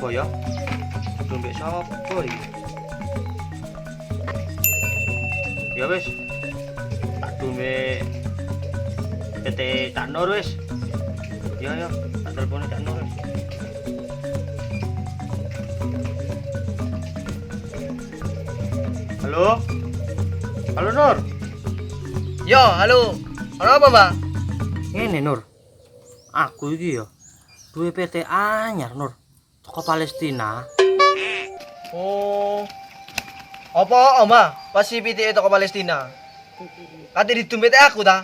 sapa ya? Dompet sapa iki? Ya wis. Tak dompet PT Cak Nur wis. Ya ya, tak telepon Cak Nur wis. Halo? Halo Nur. Yo, halo. Ono apa, Mbak? Ngene Nur. Aku iki ya duwe PT anyar Nur. Toko Palestina. Oh. Apa, Mbak? Pasti PTE toko Palestina. Kate di dompet aku ta?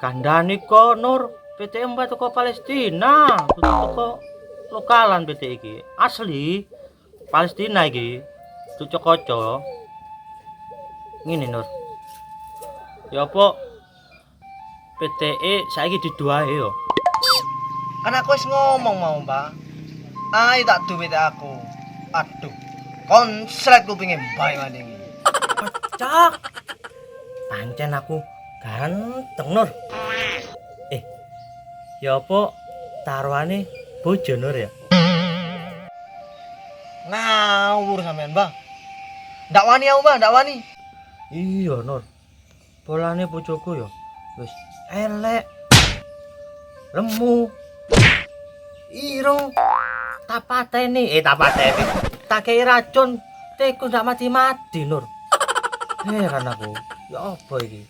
Kandhani kok Nur, PT Mbak toko Palestina. Toko lokalan PT iki. Asli Palestina iki. Cocok-cocok. Ngene Nur. Ya apa PTE saiki diduahe yo. Kan aku wis ngomong mau, Mbak. Ayo tak dompet aku. Aduh. Konslet kupinge mbak maning. Cak. Pancen aku ganteng Nur. Ya apa taruhane bojo Nur ya? Ngawur sampean, Mbak. Ndak wani aku, Mbak, ndak wani. Iya Nur. Polane bojoku ya wis elek. Lemu. Irung. Tak pateni, tak kei racun, tikus ndak mati-mati Nur. Heran aku. Ya apa iki?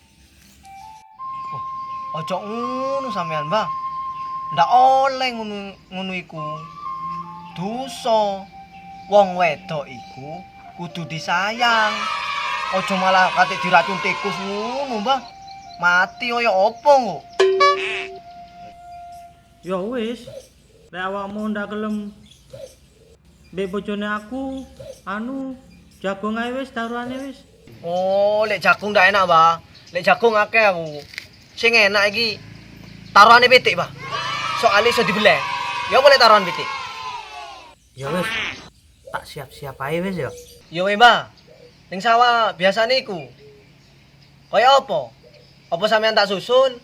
Ojo ngono sampean, Mbak. Ndak oleh ngono iku. Dosa. Wong wedok iku kudu disayang. Ojo malah kate diracun tikus ngono, Mbah. Mati kaya apa kok? Ya wis. Lek awakmu ndak gelem mbek bojone aku, jagung ae wis taruhane wis. Oh, lek jagung ndak enak, Mbah. Lek jagung akeh aku. Sing enak iki taruhane pitik, Mbah. Soale iso dibeleh. Ya boleh taruhan pitik. Ya wis. Tak siap-siap ae wis ya. Ya weh, Mbah. Ning sawah biasane iku. Kaya apa? Apa sampean tak susul?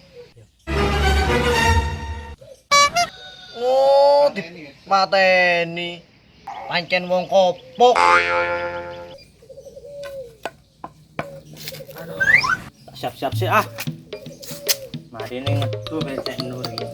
Oh, dipateni. Pancen wong kopok. Tak siap-siap sih ah. Mari ning ngedu becek Nur iki.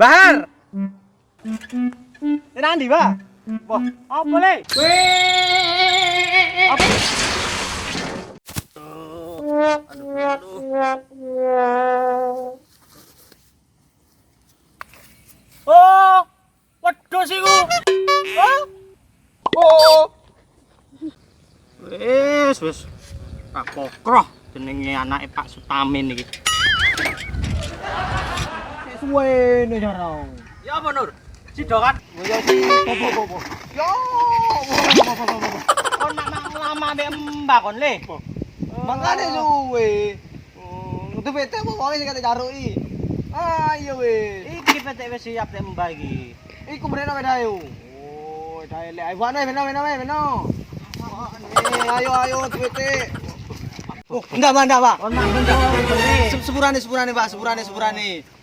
Bahar. Nang ndi, Pak? Wah, apa le? Apa? Oh, wedhus iku. Oh. Wis. Tak pokroh jenenge anake Pak Sutamin iki. Suwene jarang. Ya apa Nur? Sidokan. Ya si bobo. Ya. Kon mak lama mbek Mbak kon le. Mangane suwe. Kudu bete apa wae sing kate jaruki. Ayo wis. Iki petek wis siap nek Mbak iki. Iku mrene wae dayo. Oh, dayo lek ayo beno. Ayo bete. Oh, enggak, Pak. Kon mak benda le. Sepurane, Pak, sepurane.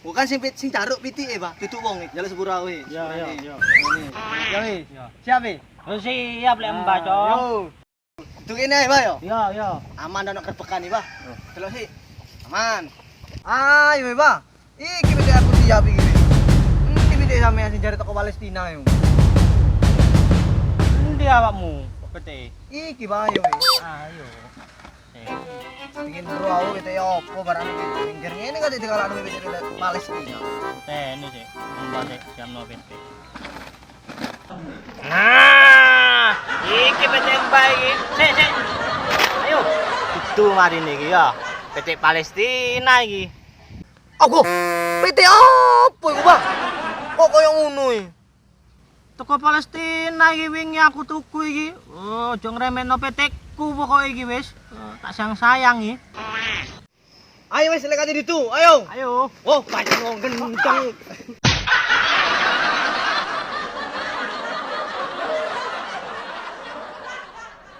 Bukan sing caruk pitike, Pak. Duduk wong iki, njaluk sepura kowe. Ya. Ya wis. Siap wis. Wis siap lek Mbak, Cok. Yo. Duduk kene ae, Pak yo. Ya. Aman ana kerbekan iki, Pak. Delok sih. Aman. Ayo, Pak. Iki pitik aku siap iki. Iki pitik sampean sing jare toko Palestina yo. Endi awakmu? Petik. Iki, Pak, yo wis. Ayo. Bikin bro aku pitik opo barang iki. Pinggir ngene kok dikalakno pitik Palestina. Teni sih. Mbak sih jamno petik. Nah, iki petik Mbak iki. Sik. Ayo. Itu mari niki ya. Petik Palestina iki. Aku. PT apa iku, Bah? Kok koyo ngono iki? Teko Palestina iki wingi aku tuku iki. Oh, aja ngremehno PT-ku pokoke iki wis. Tak sayang iki. Ayo wis lek ati ditu, ayo. Ayo. Oh, pancen wong gendeng.